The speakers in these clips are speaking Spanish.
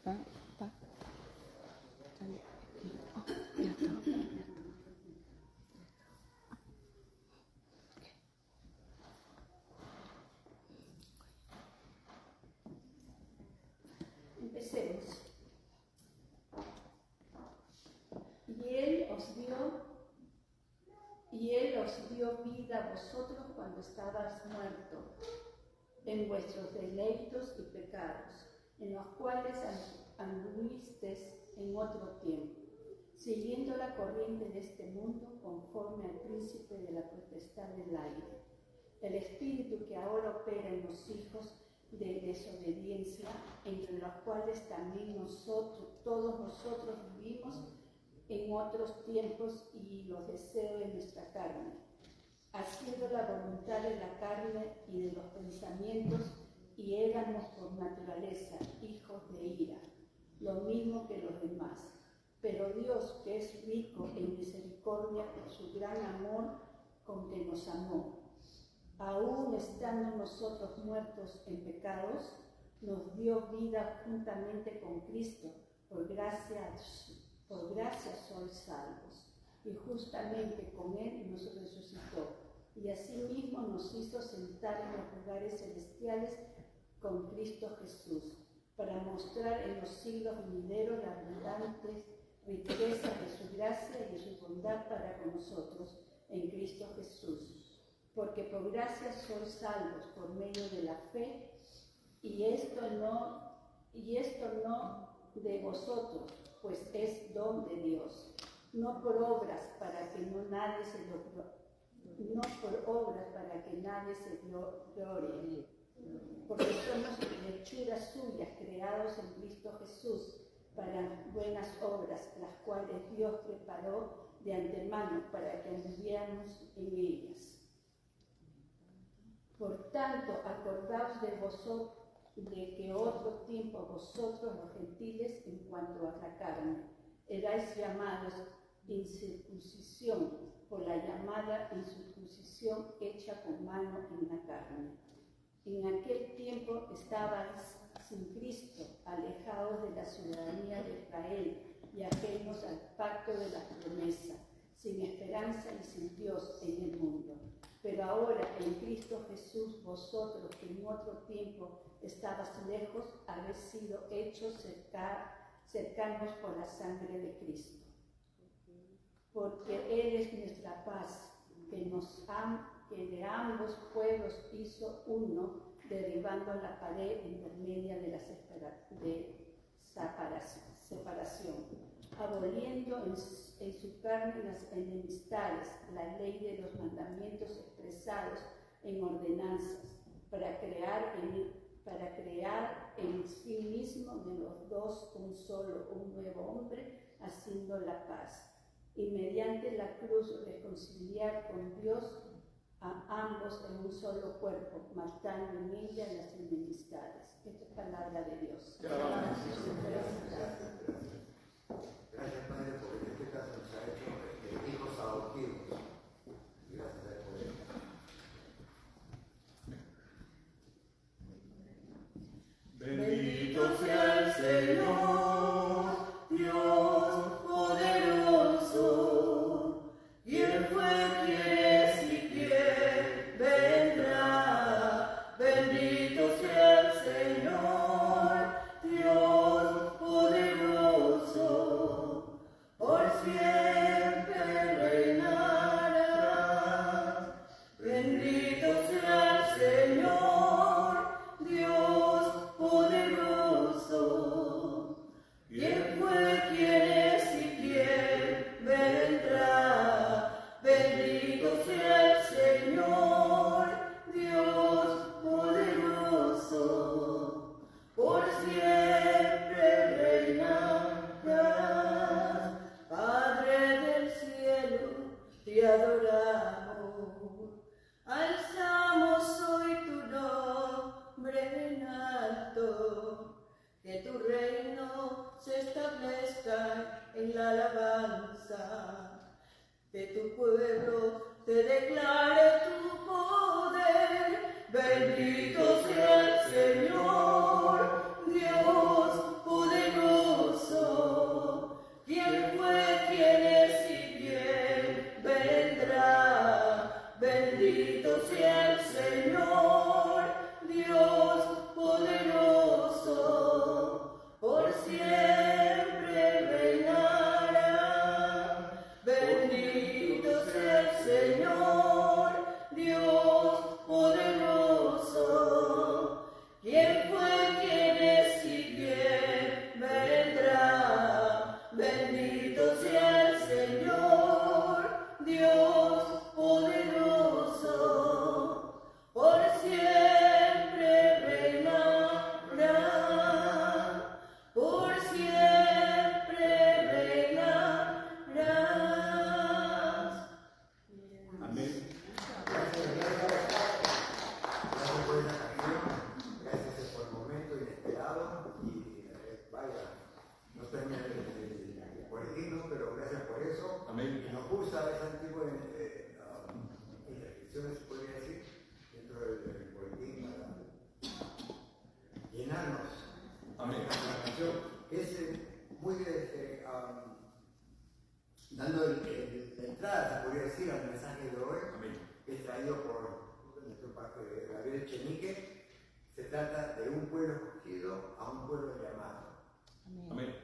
Pa. Ya está. Empecemos. Y Él os dio vida a vosotros cuando estabais muertos en vuestros deleitos y pecados, en los cuales anduvisteis en otro tiempo, siguiendo la corriente de este mundo conforme al príncipe de la potestad del aire, el espíritu que ahora opera en los hijos de desobediencia, entre los cuales también todos nosotros vivimos en otros tiempos y los deseos de nuestra carne, haciendo la voluntad de la carne y de los pensamientos, y éramos por naturaleza hijos de ira, lo mismo que los demás. Pero Dios, que es rico en misericordia por su gran amor con que nos amó, aún estando nosotros muertos en pecados, nos dio vida juntamente con Cristo. Por gracia sois salvos. Y justamente con Él nos resucitó, y asimismo nos hizo sentar en los lugares celestiales con Cristo Jesús, para mostrar en los siglos venideros las abundantes riquezas de su gracia y de su bondad para con nosotros en Cristo Jesús. Porque por gracia sois salvos por medio de la fe, y esto no de vosotros, pues es don de Dios, no por obras para que nadie se glorie, porque somos hechuras suyas, creados en Cristo Jesús, para buenas obras, las cuales Dios preparó de antemano para que anduviéramos en ellas. Por tanto, acordaos de vosotros, de que otro tiempo vosotros los gentiles, en cuanto a la carne, erais llamados incircuncisión por la llamada incircuncisión hecha con mano en la carne. En aquel tiempo estabais sin Cristo, alejados de la ciudadanía de Israel y ajenos al pacto de la promesa, sin esperanza y sin Dios en el mundo. Pero ahora en Cristo Jesús, vosotros que en otro tiempo estabas lejos, habéis sido hechos cercanos por la sangre de Cristo. Porque Él es nuestra paz, que de ambos pueblos hizo uno, derribando la pared intermedia de la separación, aboliendo en su carne las enemistades, la ley de los mandamientos expresados en ordenanzas, para crear en sí mismo de los dos un nuevo hombre, haciendo la paz, y mediante la cruz reconciliar con Dios a ambos en un solo cuerpo, matando en ella las enemistades. Esta es palabra de Dios. Gracias, Padre, porque en este caso nos ha hecho hijos adoptivos. Gracias por eso. Bendito sea el Señor, Dios poderoso, quien fue, quien es y quien vendrá. Bendito sea el Señor, Dios poderoso, por siempre reinará. Bendito sea el Señor, Dios poderoso, quien fue, quien es y quien vendrá. Bendito sea el Señor, Dios poderoso, por siempre reinará. Padre del cielo, te adoramos, alzamos hoy tu nombre en alto, que tu reino se establezca en la alabanza de tu pueblo, te declare tu poder. Bendito sea el Señor, Dios poderoso, Amén. La canción es muy dando la entrada, se podría decir, al mensaje de hoy, Amén. que es traído por nuestro padre Gabriel Echenique. Se trata de un pueblo escogido a un pueblo llamado. Amén.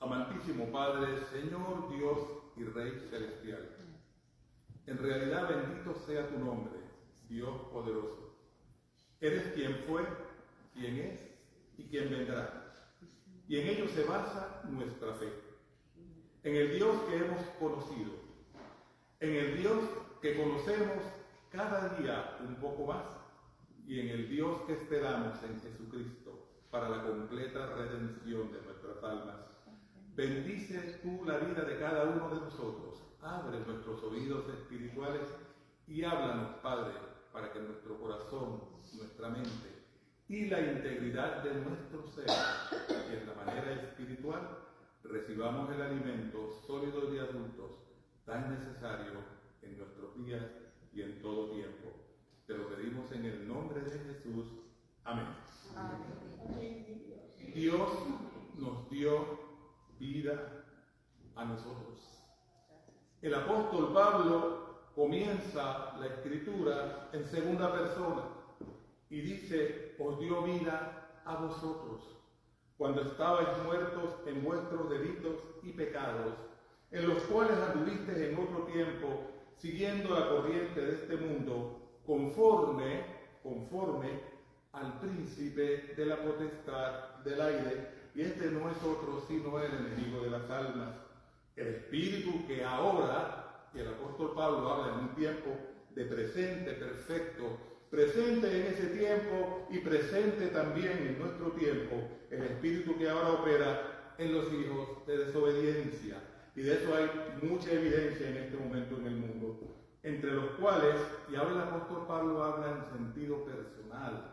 Amantísimo Padre, Señor Dios y Rey Celestial, en realidad bendito sea tu nombre, Dios poderoso. Eres quien fue, quien es y quien vendrá. Y en ello se basa nuestra fe. En el Dios que hemos conocido. En el Dios que conocemos cada día un poco más. Y en el Dios que esperamos en Jesucristo para la completa redención de nuestras almas. Bendice tú la vida de cada uno de nosotros. Abre nuestros oídos espirituales y háblanos, Padre, para que nuestro corazón, nuestra mente y la integridad de nuestro ser, y en la manera espiritual, recibamos el alimento sólido y de adultos tan necesario en nuestros días y en todo tiempo. Te lo pedimos en el nombre de Jesús. Amén. Dios nos dio vida a nosotros. El apóstol Pablo comienza la escritura en segunda persona y dice: os dio vida a vosotros cuando estabais muertos en vuestros delitos y pecados, en los cuales anduvisteis en otro tiempo, siguiendo la corriente de este mundo, conforme al príncipe de la potestad del aire, y este no es otro sino el enemigo de las almas, el espíritu que ahora, y el apóstol Pablo habla en un tiempo de presente perfecto, presente en ese tiempo y presente también en nuestro tiempo, el espíritu que ahora opera en los hijos de desobediencia. Y de eso hay mucha evidencia en este momento en el mundo, entre los cuales, y ahora el apóstol Pablo habla en sentido personal.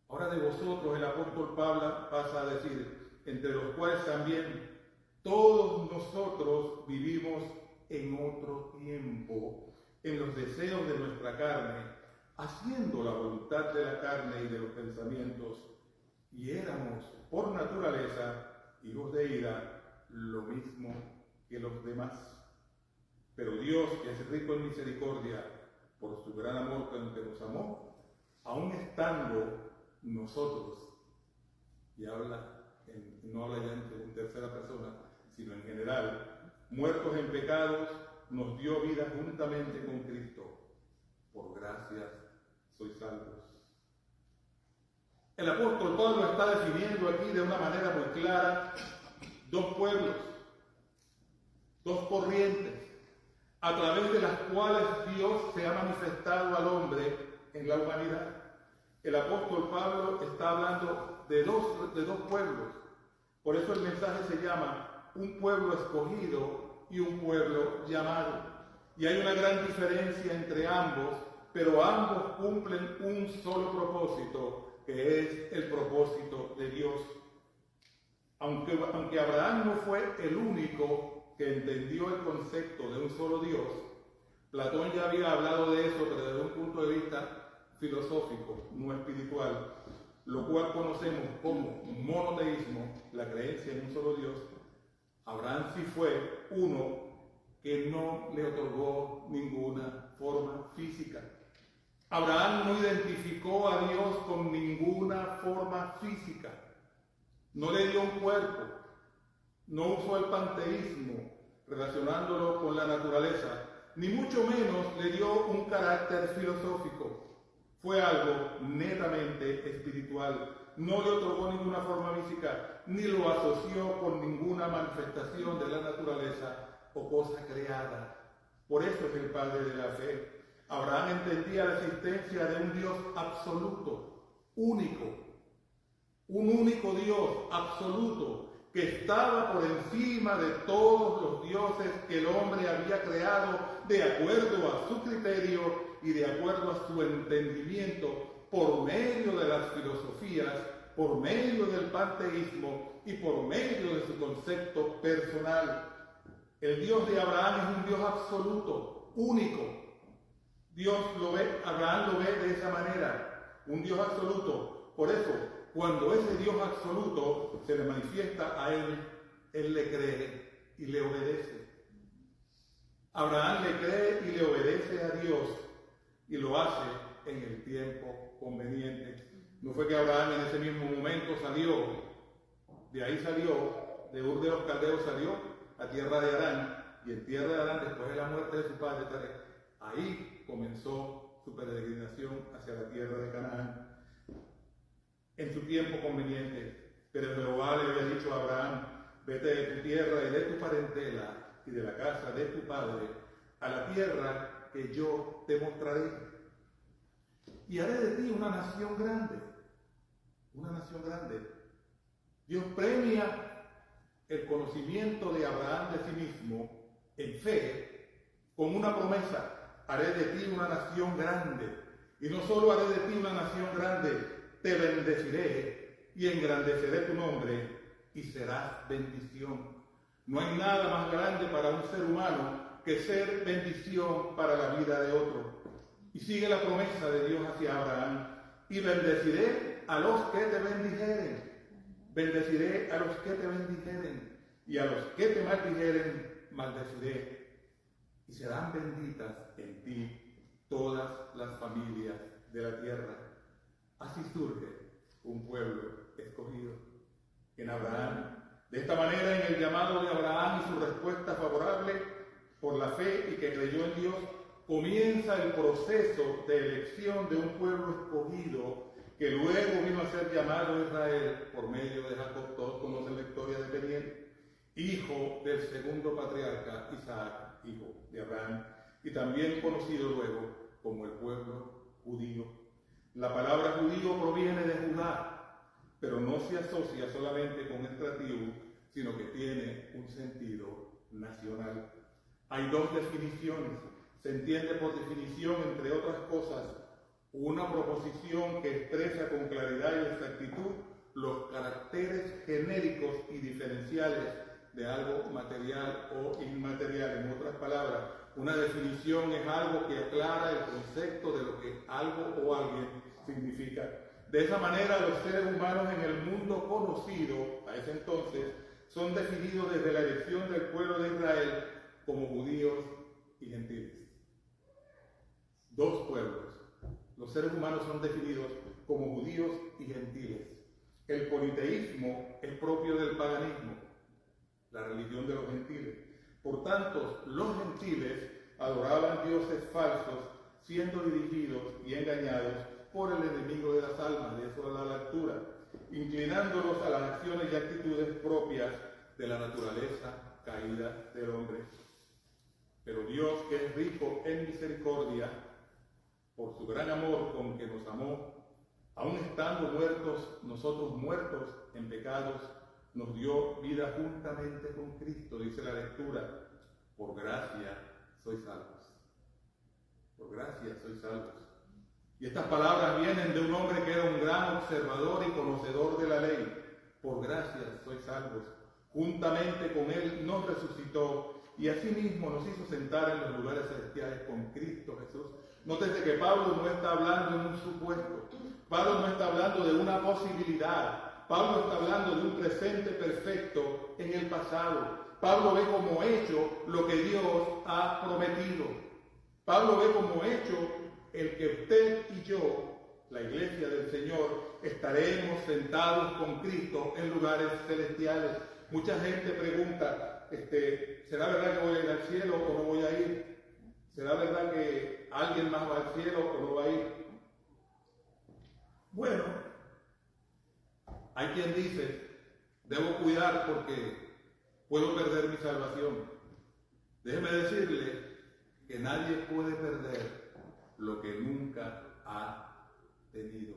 Ahora de vosotros el apóstol Pablo pasa a decir, entre los cuales también todos nosotros vivimos en otro tiempo, en los deseos de nuestra carne, haciendo la voluntad de la carne y de los pensamientos, y éramos por naturaleza hijos de ira, lo mismo que los demás. Pero Dios, que es rico en misericordia, por su gran amor con que nos amó, aun estando nosotros, y no habla ya en tercera persona, sino en general, muertos en pecados, nos dio vida juntamente con Cristo. Por gracia sois salvos. El apóstol Pablo está definiendo aquí de una manera muy clara dos pueblos, dos corrientes, a través de las cuales Dios se ha manifestado al hombre en la humanidad. El apóstol Pablo está hablando de dos pueblos. Por eso el mensaje se llama un pueblo escogido y un pueblo llamado. Y hay una gran diferencia entre ambos, pero ambos cumplen un solo propósito, que es el propósito de Dios. Aunque Abraham no fue el único que entendió el concepto de un solo Dios, Platón ya había hablado de eso, pero desde un punto de vista filosófico, no espiritual, lo cual conocemos como monoteísmo, la creencia en un solo Dios. Abraham sí fue uno que no le otorgó ninguna forma física. Abraham no identificó a Dios con ninguna forma física, no le dio un cuerpo, no usó el panteísmo relacionándolo con la naturaleza, ni mucho menos le dio un carácter filosófico. Fue algo netamente espiritual. No le otorgó ninguna forma física, ni lo asoció con ninguna manifestación de la naturaleza o cosa creada. Por eso es el padre de la fe. Abraham entendía la existencia de un Dios absoluto, único. Un único Dios absoluto que estaba por encima de todos los dioses que el hombre había creado de acuerdo a su criterio y de acuerdo a su entendimiento, por medio de las filosofías, por medio del panteísmo y por medio de su concepto personal. El Dios de Abraham es un Dios absoluto, único. Abraham lo ve de esa manera, un Dios absoluto. Por eso, cuando ese Dios absoluto se le manifiesta a él, él le cree y le obedece. Abraham le cree y le obedece a Dios y lo hace en el tiempo conveniente. No fue que Abraham en ese mismo momento salió, de ahí salió, de Ur de los Caldeos salió a tierra de Harán, y en tierra de Harán, después de la muerte de su padre Terah, ahí comenzó su peregrinación hacia la tierra de Canaán en su tiempo conveniente. Pero Jehová le había dicho a Abraham: vete de tu tierra y de tu parentela y de la casa de tu padre a la tierra que yo te mostraré, y haré de ti una nación grande. Una nación grande. Dios premia el conocimiento de Abraham de sí mismo en fe con una promesa: haré de ti una nación grande. Y no solo haré de ti una nación grande, te bendeciré y engrandeceré tu nombre y serás bendición. No hay nada más grande para un ser humano que ser bendición para la vida de otro. Y sigue la promesa de Dios hacia Abraham: y bendeciré a los que te bendijeren. Bendeciré a los que te bendijeren, y a los que te maldijeren, maldeciré. Y serán benditas en ti todas las familias de la tierra. Así surge un pueblo escogido en Abraham. De esta manera, en el llamado de Abraham y su respuesta favorable por la fe y que creyó en Dios, comienza el proceso de elección de un pueblo escogido que luego vino a ser llamado Israel por medio de Jacob. Todos conocen la historia de Peniel, hijo del segundo patriarca Isaac, hijo de Abraham, y también conocido luego como el pueblo judío. La palabra judío proviene de Judá, pero no se asocia solamente con esta tribu, sino que tiene un sentido nacional. Hay dos definiciones. Se entiende por definición, entre otras cosas, una proposición que expresa con claridad y exactitud los caracteres genéricos y diferenciales de algo material o inmaterial. En otras palabras, una definición es algo que aclara el concepto de lo que algo o alguien significa. De esa manera, los seres humanos en el mundo conocido a ese entonces son definidos desde la elección del pueblo de Israel como judíos y gentiles. Dos pueblos. Los seres humanos son definidos como judíos y gentiles. El politeísmo es propio del paganismo, la religión de los gentiles. Por tanto, los gentiles adoraban dioses falsos, siendo dirigidos y engañados por el enemigo de las almas, de eso da la lectura, inclinándolos a las acciones y actitudes propias de la naturaleza caída del hombre. Pero Dios, que es rico en misericordia, por su gran amor con que nos amó, aun estando muertos, nosotros muertos en pecados, nos dio vida juntamente con Cristo, dice la lectura. Por gracia sois salvos. Por gracia sois salvos. Y estas palabras vienen de un hombre que era un gran observador y conocedor de la ley. Por gracia sois salvos. Juntamente con él nos resucitó y asimismo nos hizo sentar en los lugares celestiales con Cristo Jesús. Nótese que Pablo no está hablando en un supuesto. Pablo no está hablando de una posibilidad. Pablo está hablando de un presente perfecto en el pasado. Pablo ve como hecho lo que Dios ha prometido. Pablo ve como hecho el que usted y yo, la iglesia del Señor, estaremos sentados con Cristo en lugares celestiales. Mucha gente pregunta, ¿será verdad que voy a ir al cielo o no voy a ir? ¿Será verdad que alguien más va al cielo o no va a ir? Bueno, hay quien dice, debo cuidar porque puedo perder mi salvación. Déjeme decirle que nadie puede perder lo que nunca ha tenido.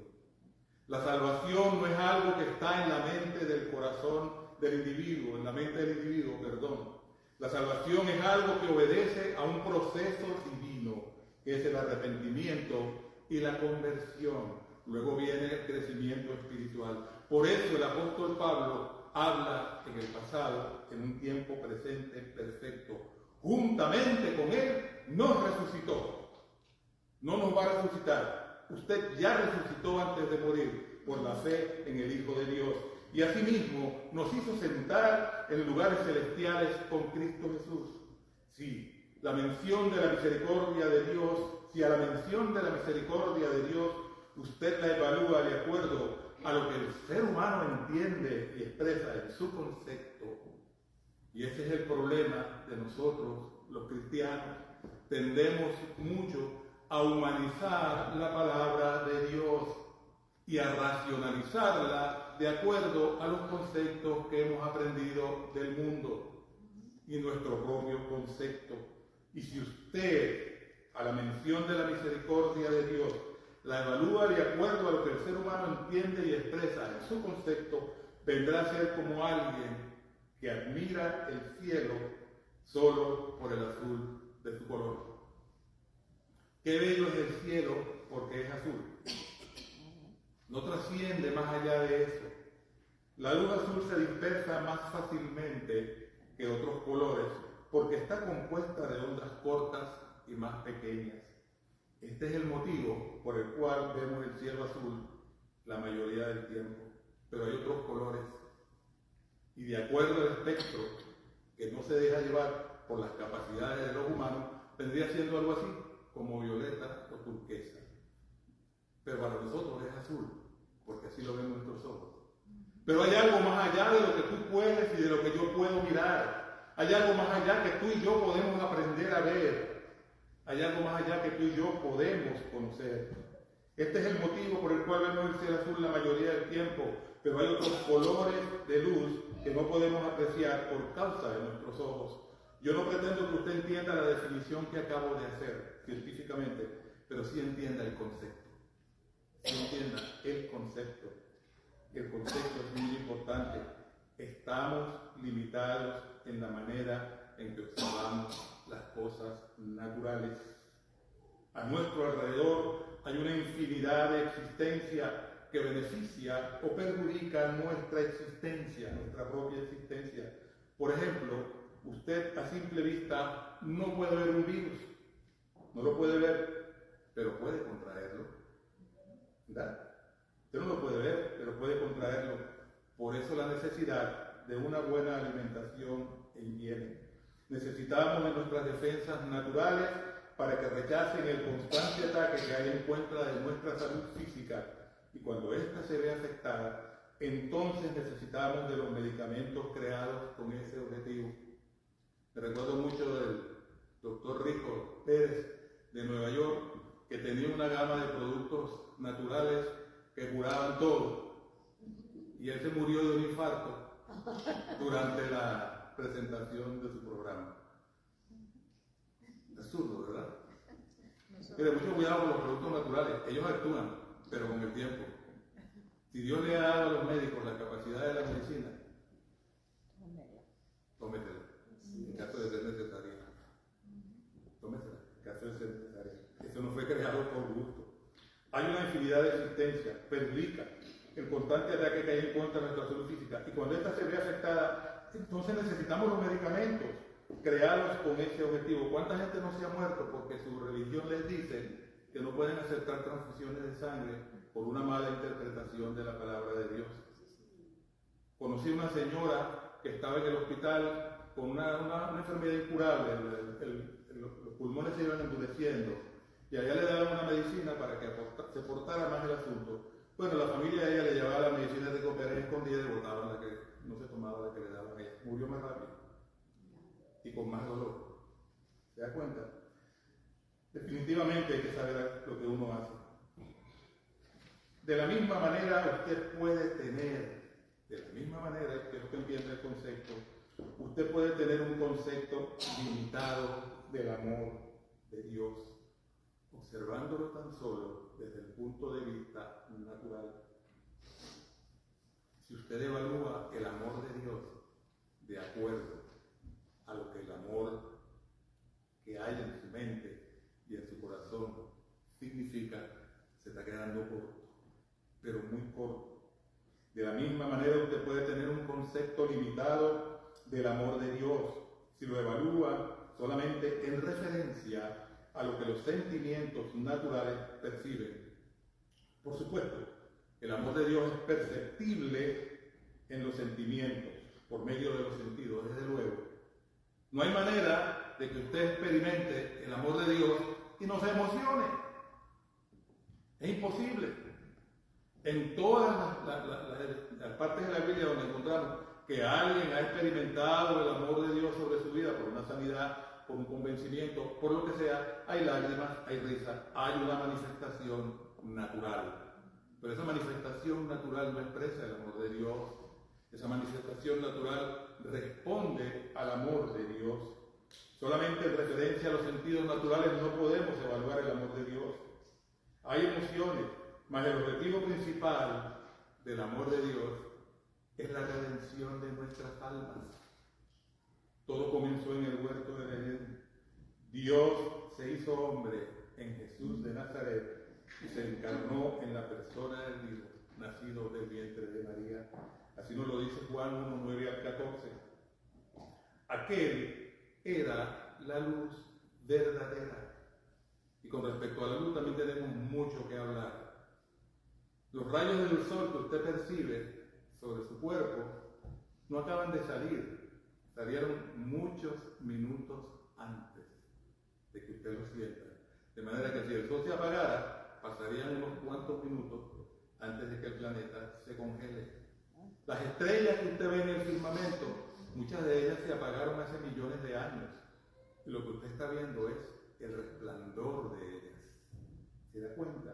La salvación no es algo que está en la mente del corazón del individuo, en la mente del individuo, perdón. La salvación es algo que obedece a un proceso divino, que es el arrepentimiento y la conversión. Luego viene el crecimiento espiritual. Por eso el apóstol Pablo habla en el pasado, en un tiempo presente perfecto. Juntamente con él nos resucitó. No nos va a resucitar. Usted ya resucitó antes de morir. por la fe en el Hijo de Dios. Y asimismo nos hizo sentar en lugares celestiales con Cristo Jesús. Sí, la mención de la misericordia de Dios, si a la mención de la misericordia de Dios usted la evalúa de acuerdo a lo que el ser humano entiende y expresa en su concepto, y ese es el problema de nosotros, los cristianos, tendemos mucho a humanizar la palabra de Dios y a racionalizarla de acuerdo a los conceptos que hemos aprendido del mundo y nuestro propio concepto. Y si usted, a la mención de la misericordia de Dios, la evalúa de acuerdo a lo que el ser humano entiende y expresa en su concepto, vendrá a ser como alguien que admira el cielo solo por el azul de su color. Qué bello es el cielo porque es azul. No trasciende más allá de eso. La luz azul se dispersa más fácilmente que otros colores porque está compuesta de ondas cortas y más pequeñas. Este es el motivo por el cual vemos el cielo azul la mayoría del tiempo, pero hay otros colores. Y de acuerdo al espectro, que no se deja llevar por las capacidades de los humanos, vendría siendo algo así, como violeta o turquesa. Pero para nosotros es azul, porque así lo ven nuestros ojos. Pero hay algo más allá de lo que tú puedes y de lo que yo puedo mirar. Hay algo más allá que tú y yo podemos aprender a ver. Hay algo más allá que tú y yo podemos conocer. Este es el motivo por el cual vemos el cielo azul la mayoría del tiempo, pero hay otros colores de luz que no podemos apreciar por causa de nuestros ojos. Yo no pretendo que usted entienda la definición que acabo de hacer científicamente, pero sí entienda el concepto. Sí entienda el concepto. El concepto es muy importante. Estamos limitados en la manera en que observamos las cosas naturales. A nuestro alrededor hay una infinidad de existencia que beneficia o perjudica nuestra existencia, nuestra propia existencia. Por ejemplo, usted a simple vista no puede ver un virus, no lo puede ver, pero puede contraerlo, ¿verdad? Usted no lo puede ver, pero puede contraerlo. Por eso la necesidad de una buena alimentación e higiene. Necesitamos en nuestras defensas naturales para que rechacen el constante ataque que hay en contra de nuestra salud física. Y cuando ésta se ve afectada, entonces necesitamos de los medicamentos creados con ese objetivo. Me recuerdo mucho del doctor Rico Pérez de Nueva York, que tenía una gama de productos naturales que curaban todo. Y él se murió de un infarto durante la presentación de su programa. Absurdo, ¿verdad? Mire, mucho cuidado con los productos naturales. Ellos actúan, pero con el tiempo. Si Dios le ha dado a los médicos la capacidad de la medicina, tómetela, en caso de ser necesaria. Tómetela, en caso de ser necesaria. Eso no fue creado por gusto. Hay una infinidad de existencias, perjudica el constante ataque que hay en contra de nuestra salud física. Y cuando esta se ve afectada, entonces necesitamos los medicamentos creados con ese objetivo. ¿Cuánta gente no se ha muerto porque su religión les dice que no pueden aceptar transfusiones de sangre por una mala interpretación de la palabra de Dios? Conocí una señora que estaba en el hospital con una enfermedad incurable, los pulmones se iban endureciendo, y allá le daban una medicina para que se portara más el asunto. Bueno, la familia de ella le llevaba la medicina de cooperar escondida y botaban la que no se tomaba, la que le daban a ella. Murió más rápido y con más dolor. ¿Se da cuenta? Definitivamente hay que saber lo que uno hace. De la misma manera usted puede tener, de la misma manera, quiero que entienda el concepto, usted puede tener un concepto limitado del amor de Dios, observándolo tan solo desde el punto de vista natural. Si usted evalúa el amor de Dios de acuerdo a lo que el amor que hay en su mente y en su corazón significa, se está quedando corto, pero muy corto. De la misma manera usted puede tener un concepto limitado del amor de Dios si lo evalúa solamente en referencia a lo que los sentimientos naturales perciben. Por supuesto, El amor de Dios es perceptible en los sentimientos, por medio de los sentidos, desde luego. No hay manera de que usted experimente el amor de Dios y no se emocione. Es imposible. En todas las partes de la Biblia donde encontramos que alguien ha experimentado el amor de Dios sobre su vida por una sanidad, por un convencimiento, por lo que sea, hay lágrimas, hay risas, hay una manifestación natural. Pero esa manifestación natural no expresa el amor de Dios. Esa manifestación natural responde al amor de Dios. Solamente en referencia a los sentidos naturales no podemos evaluar el amor de Dios. Hay emociones, mas el objetivo principal del amor de Dios es la redención de nuestras almas. Todo comenzó en el huerto de Edén. Dios se hizo hombre en Jesús de Nazaret y se encarnó en la persona del Hijo, nacido del vientre de María. Así nos lo dice Juan 1, 9 al 14. Aquel era la luz verdadera. Y con respecto a la luz también tenemos mucho que hablar. Los rayos del sol que usted percibe sobre su cuerpo no acaban de salir. Salieron muchos minutos antes de que usted lo sienta. De manera que si el sol se apagara, pasarían unos cuantos minutos antes de que el planeta se congele. Las estrellas que usted ve en el firmamento, muchas de ellas se apagaron hace millones de años. Y lo que usted está viendo es el resplandor de ellas. ¿Se da cuenta?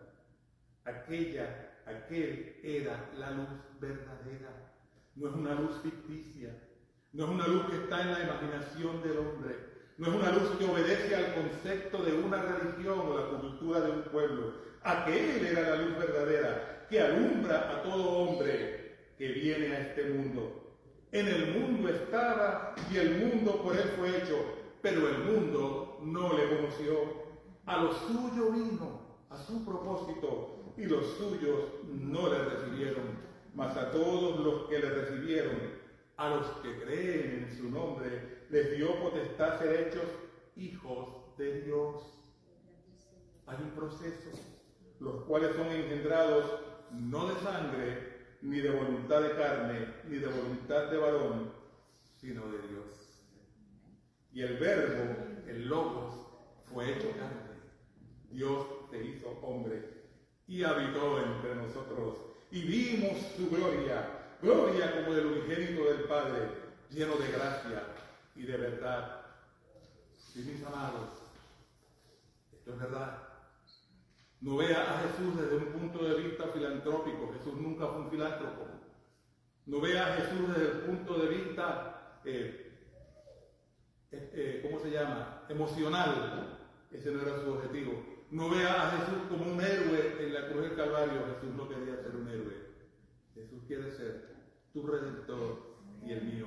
Aquel era la luz verdadera. No es una luz ficticia. No es una luz que está en la imaginación del hombre. No es una luz que obedece al concepto de una religión o la cultura de un pueblo. Aquel era la luz verdadera que alumbra a todo hombre que viene a este mundo. En el mundo estaba y el mundo por él fue hecho, pero el mundo no le conoció. A lo suyo vino, a su propósito, y los suyos no le recibieron. Mas a todos los que le recibieron, a los que creen en su nombre, les dio potestad ser hechos hijos de Dios. Hay un proceso, los cuales son engendrados no de sangre, ni de voluntad de carne, ni de voluntad de varón, sino de Dios. Y el Verbo, el Logos, fue hecho carne. Dios se hizo hombre y habitó entre nosotros. Y vimos su gloria, gloria como del unigénito del Padre, lleno de gracia y de verdad. Y mis amados, esto es verdad. No vea a Jesús desde un punto de vista filantrópico. Jesús nunca fue un filántropo. No vea a Jesús desde el punto de vista, emocional. Ese no era su objetivo. No vea a Jesús como un héroe en la cruz del Calvario. Jesús no quería ser un héroe. Jesús quiere ser tu Redentor y el mío,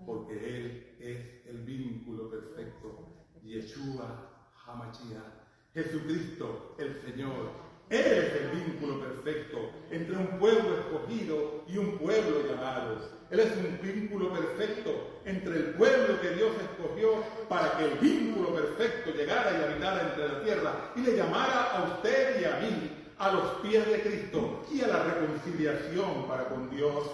porque Él es el vínculo perfecto. Yeshua HaMashiach. Jesucristo, el Señor, Él es el vínculo perfecto entre un pueblo escogido y un pueblo llamado. Él es un vínculo perfecto entre el pueblo que Dios escogió para que el vínculo perfecto llegara y habitara entre la tierra y le llamara a usted y a mí a los pies de Cristo y a la reconciliación para con Dios.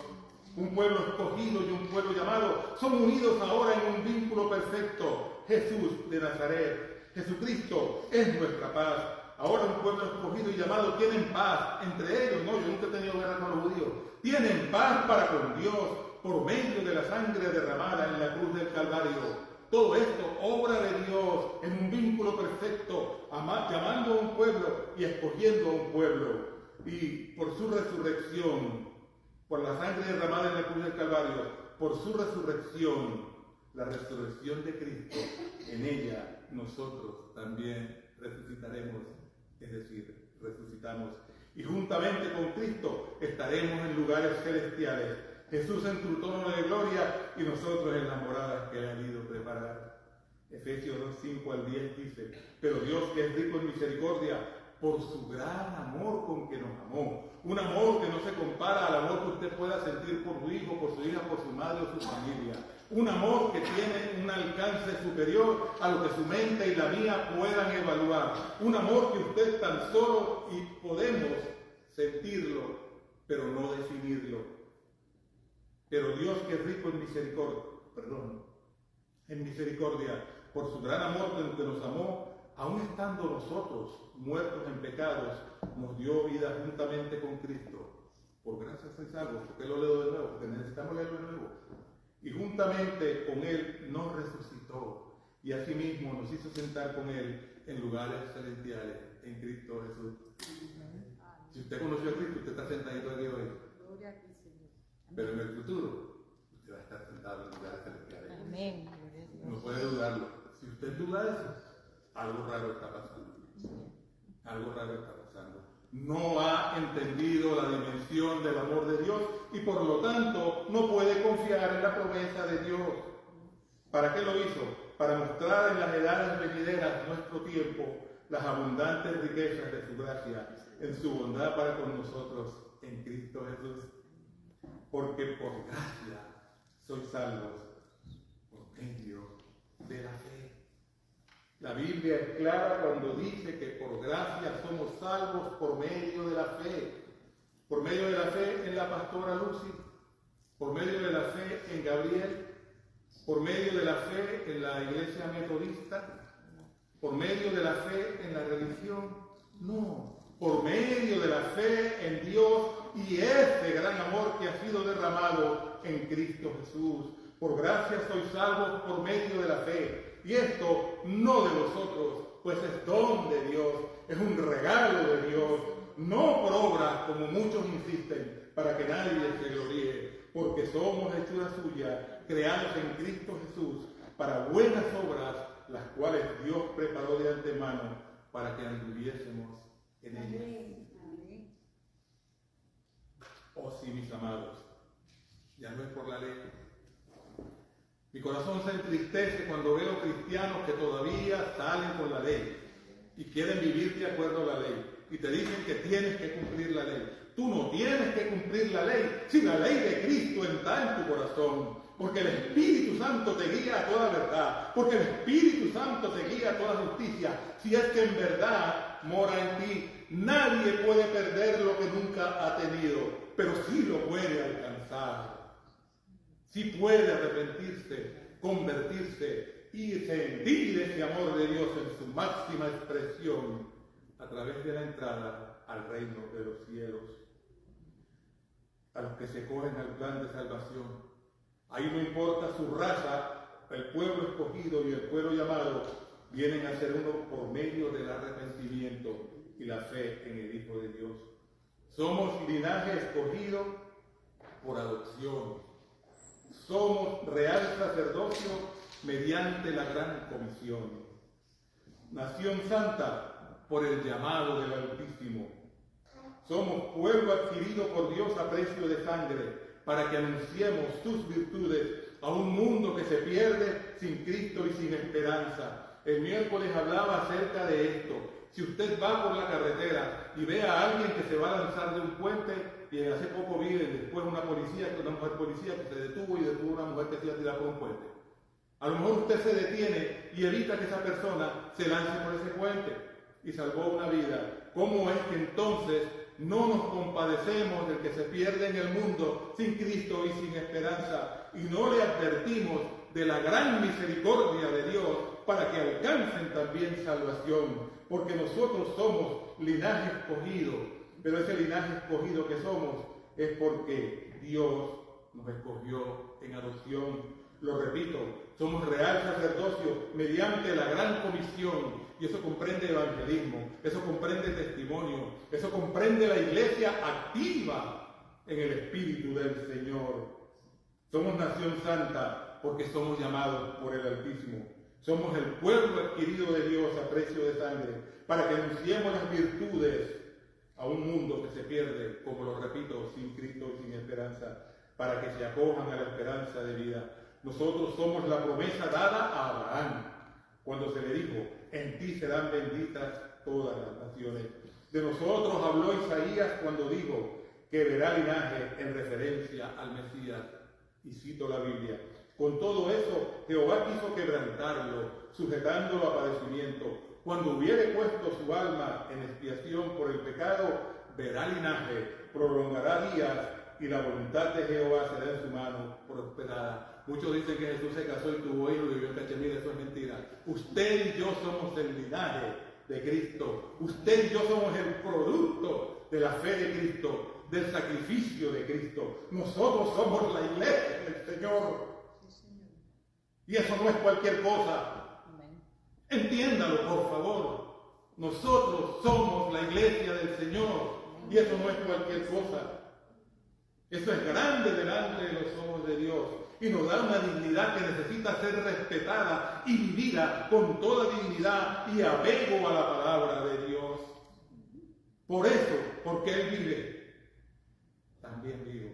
Un pueblo escogido y un pueblo llamado son unidos ahora en un vínculo perfecto. Jesús de Nazaret. Jesucristo es nuestra paz. Ahora un pueblo escogido y llamado tienen paz entre ellos. No, yo nunca he tenido guerra con los judíos. Tienen paz para con Dios por medio de la sangre derramada en la cruz del Calvario. Todo esto, obra de Dios, en un vínculo perfecto, llamando a un pueblo y escogiendo a un pueblo. Y por su resurrección, por la sangre derramada en la cruz del Calvario, por su resurrección, la resurrección de Cristo, en ella nosotros también resucitaremos, es decir, resucitamos. Y juntamente con Cristo estaremos en lugares celestiales. Jesús en su trono de gloria y nosotros en las moradas que Él ha ido a preparar. Efesios 2, 5 al 10 dice: pero Dios, que es rico en misericordia, por su gran amor con que nos amó, un amor que no se compara al amor que usted pueda sentir por su hijo, por su hija, por su madre o su familia, un amor que tiene un alcance superior a lo que su mente y la mía puedan evaluar, un amor que usted tan solo y podemos sentirlo pero no definirlo. Pero Dios, que es rico en misericordia, por su gran amor con el que nos amó, aun estando nosotros muertos en pecados, nos dio vida juntamente con Cristo. Por gracia sois salvos. ¿Por qué lo leo de nuevo? Porque necesitamos leerlo de nuevo. Y juntamente con Él nos resucitó, y asimismo nos hizo sentar con Él en lugares celestiales en Cristo Jesús. Si usted conoció a Cristo, usted está sentadito aquí hoy. Gloria a ti, Señor. Pero en el futuro, usted va a estar sentado en lugares celestiales. Amén. Gloria a Dios. No puede dudarlo. Si usted duda de eso, algo raro está pasando. Algo raro está pasando. No ha entendido la dimensión del amor de Dios y por lo tanto no puede confiar en la promesa de Dios. ¿Para qué lo hizo? Para mostrar en las edades venideras nuestro tiempo las abundantes riquezas de su gracia, en su bondad para con nosotros en Cristo Jesús. Porque por gracia sois salvos por medio de la fe. La Biblia es clara cuando dice que por gracia somos salvos por medio de la fe. Por medio de la fe en la pastora Lucy, por medio de la fe en Gabriel, por medio de la fe en la iglesia metodista, por medio de la fe en la religión. No, por medio de la fe en Dios y ese gran amor que ha sido derramado en Cristo Jesús. Por gracia sois salvos por medio de la fe. Y esto no de vosotros, pues es don de Dios, es un regalo de Dios, no por obras como muchos insisten, para que nadie se gloríe, porque somos hechura suya, creados en Cristo Jesús, para buenas obras, las cuales Dios preparó de antemano para que anduviésemos en ellas. Oh sí, mis amados, ya no es por la ley. Mi corazón se entristece cuando veo cristianos que todavía salen con la ley y quieren vivir de acuerdo a la ley y te dicen que tienes que cumplir la ley. Tú no tienes que cumplir la ley si la ley de Cristo está en tu corazón, porque el Espíritu Santo te guía a toda verdad, porque el Espíritu Santo te guía a toda justicia, si es que en verdad mora en ti. Nadie puede perder lo que nunca ha tenido, pero sí lo puede alcanzar. Sí puede arrepentirse, convertirse y sentir ese amor de Dios en su máxima expresión a través de la entrada al reino de los cielos. A los que se cogen al plan de salvación, ahí no importa su raza, el pueblo escogido y el pueblo llamado vienen a ser uno por medio del arrepentimiento y la fe en el Hijo de Dios. Somos linaje escogido por adopción. Somos real sacerdocio mediante la gran comisión. Nación santa por el llamado del Altísimo. Somos pueblo adquirido por Dios a precio de sangre para que anunciemos sus virtudes a un mundo que se pierde sin Cristo y sin esperanza. El miércoles hablaba acerca de esto. Si usted va por la carretera y ve a alguien que se va a lanzar de un puente, y hace poco vi después una mujer policía que se detuvo y detuvo a una mujer que se iba a tirar por un puente. A lo mejor usted se detiene y evita que esa persona se lance por ese puente y salvó una vida. ¿Cómo es que entonces no nos compadecemos del que se pierde en el mundo sin Cristo y sin esperanza y no le advertimos de la gran misericordia de Dios para que alcancen también salvación? Porque nosotros somos linaje escogido. Pero ese linaje escogido que somos es porque Dios nos escogió en adopción. Lo repito, somos real sacerdocio mediante la gran comisión. Y eso comprende evangelismo, eso comprende testimonio, eso comprende la iglesia activa en el Espíritu del Señor. Somos nación santa porque somos llamados por el Altísimo. Somos el pueblo adquirido de Dios a precio de sangre para que anunciemos las virtudes a un mundo que se pierde, como lo repito, sin Cristo y sin esperanza, para que se acojan a la esperanza de vida. Nosotros somos la promesa dada a Abraham, cuando se le dijo, en ti serán benditas todas las naciones. De nosotros habló Isaías cuando dijo que verá linaje en referencia al Mesías. Y cito la Biblia. Con todo eso, Jehová quiso quebrantarlo, sujetándolo a padecimiento. Cuando hubiere puesto su alma en expiación por el pecado, verá linaje, prolongará días y la voluntad de Jehová será en su mano prosperada. Muchos dicen que Jesús se casó y tuvo hijos y vivió en Cachemira. Eso es mentira. Usted y yo somos el linaje de Cristo. Usted y yo somos el producto de la fe de Cristo, del sacrificio de Cristo. Nosotros somos la iglesia del Señor. Y eso no es cualquier cosa. Entiéndalo, por favor. Nosotros somos la iglesia del Señor. Y eso no es cualquier cosa. Eso es grande delante de los ojos de Dios. Y nos da una dignidad que necesita ser respetada y vivida con toda dignidad y apego a la palabra de Dios. Por eso, porque Él vive, también vivo.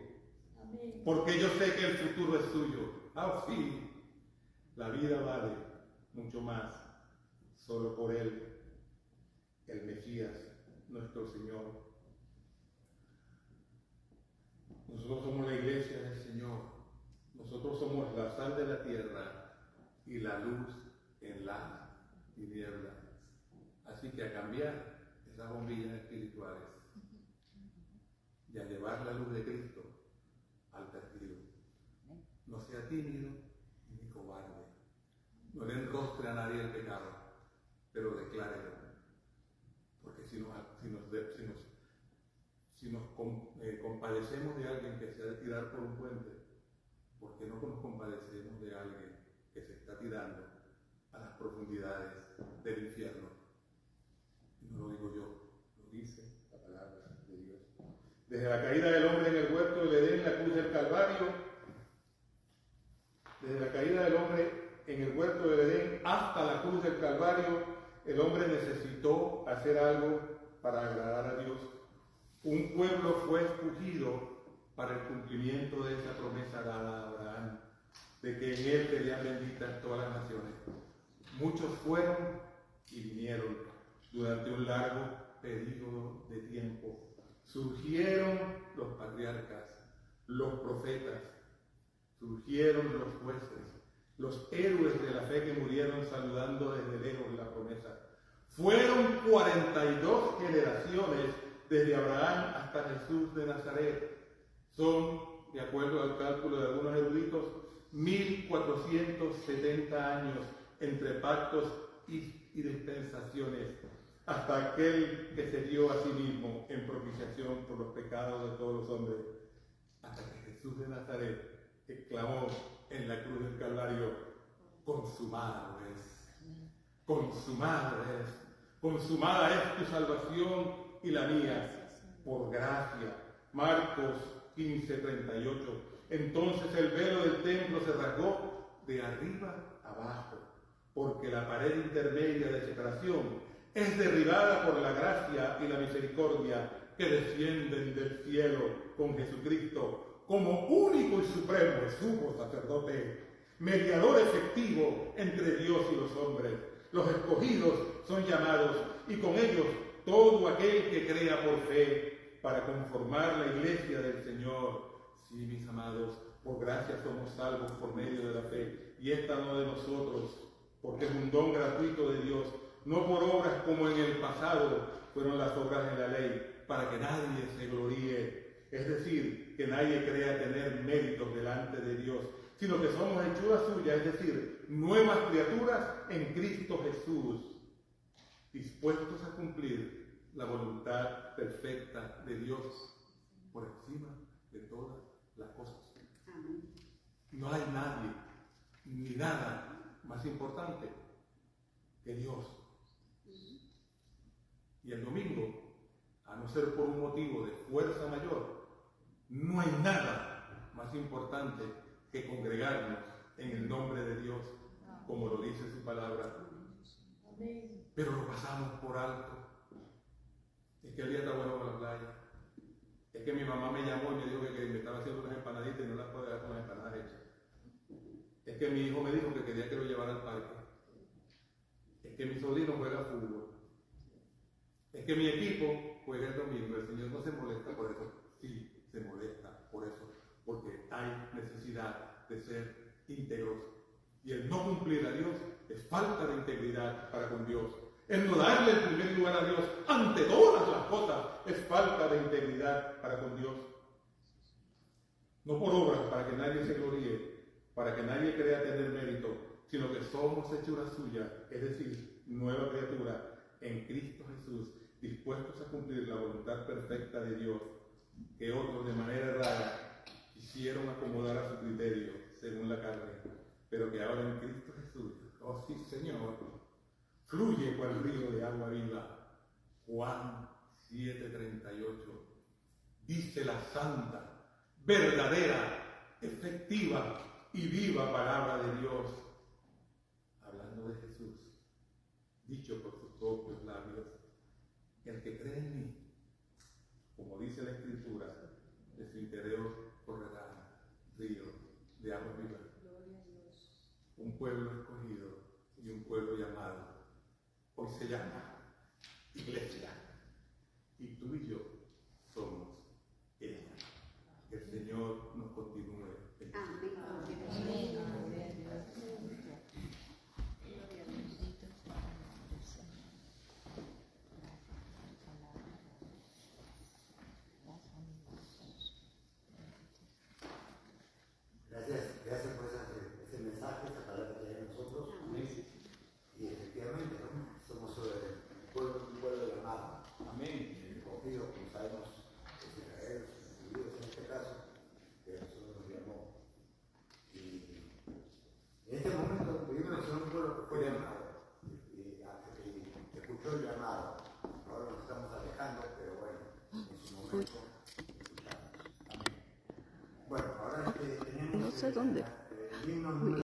Porque yo sé que el futuro es suyo. Sí, la vida vale mucho más solo por Él, el Mesías, nuestro Señor. Nosotros somos la iglesia del Señor. Nosotros somos la sal de la tierra y la luz en las tinieblas. Así que a cambiar esas bombillas espirituales y a llevar la luz de Cristo al perdido. No sea tímido ni cobarde. No le enrostre a nadie el pecado, pero declárelo. Porque si nos compadecemos de alguien que se ha de tirar por un puente, ¿por qué no nos compadecemos de alguien que se está tirando a las profundidades del infierno? Y no lo digo yo, lo dice la palabra de Dios. Desde la caída del hombre en el huerto del Edén, la cruz del Calvario, desde la caída del hombre en el huerto del Edén hasta la cruz del Calvario, el hombre necesitó hacer algo para agradar a Dios. Un pueblo fue escogido para el cumplimiento de esa promesa dada a Abraham, de que en él serían benditas todas las naciones. Muchos fueron y vinieron durante un largo periodo de tiempo. Surgieron los patriarcas, los profetas, surgieron los jueces, los héroes de la fe que murieron saludando desde lejos la promesa. Fueron 42 generaciones desde Abraham hasta Jesús de Nazaret. Son, de acuerdo al cálculo de algunos eruditos, 1470 años entre pactos y dispensaciones, hasta aquel que se dio a sí mismo en propiciación por los pecados de todos los hombres, hasta que Jesús de Nazaret exclamó en la cruz del Calvario: consumado es, consumado es, consumada es tu salvación y la mía, por gracia. Marcos 15:38. Entonces el velo del templo se rasgó de arriba abajo, porque la pared intermedia de separación es derribada por la gracia y la misericordia que descienden del cielo con Jesucristo como único y supremo sumo sacerdote, mediador efectivo entre Dios y los hombres. Los escogidos son llamados, y con ellos todo aquel que crea por fe, para conformar la iglesia del Señor. Sí, mis amados, por gracia somos salvos por medio de la fe, y esta no de nosotros, porque es un don gratuito de Dios, no por obras como en el pasado fueron las obras de la ley, para que nadie se gloríe, es decir, que nadie crea tener méritos delante de Dios, sino que somos hechura suya, es decir, nuevas criaturas en Cristo Jesús, dispuestos a cumplir la voluntad perfecta de Dios por encima de todas las cosas. No hay nadie ni nada más importante que Dios. Y el domingo, a no ser por un motivo de fuerza mayor, no hay nada más importante que congregarnos en el nombre de Dios, como lo dice su palabra. Pero lo pasamos por alto. Es que el día está bueno para la playa. Es que mi mamá me llamó y me dijo que me estaba haciendo unas empanaditas y no las puedo dejar con las empanadas hechas. Es que mi hijo me dijo que quería que lo llevara al parque. Es que mi sobrino juega fútbol. Es que mi equipo juega el domingo. El Señor no se molesta por eso. Sí, se molesta por eso. Porque hay necesidad de ser íntegros. Y el no cumplir a Dios es falta de integridad para con Dios. El no darle el primer lugar a Dios ante todas las cosas es falta de integridad para con Dios. No por obras, para que nadie se gloríe, para que nadie crea tener mérito, sino que somos hechura suya, es decir, nueva criatura en Cristo Jesús, dispuestos a cumplir la voluntad perfecta de Dios, que otros de manera errada quisieron acomodar a su criterio según la carne, pero que ahora en Cristo Jesús, oh sí Señor, fluye cual río de agua viva. Juan 7:38. Dice la santa, verdadera, efectiva y viva palabra de Dios, hablando de Jesús, dicho por sus propios labios: el que cree en mí, como dice la Escritura, de su interior correrá ríos de agua viva. Un pueblo escogido y un pueblo llamado, hoy se llama Iglesia, y tú y yo somos ella. Que el Señor nos continúe. Gracias por ese mensaje, esa palabra que hay en nosotros. Y efectivamente, ¿no? Somos un pueblo llamado. Amén. Escogido, como sabemos, es Israel, los judíos en este caso, que a nosotros nos llamó. Y en este momento vivimos en un pueblo que fue llamado y escuchó el llamado. Ahora nos estamos alejando, pero bueno, en su momento escuchamos. Amén. Bueno, ahora tenemos No sé dónde. el himno número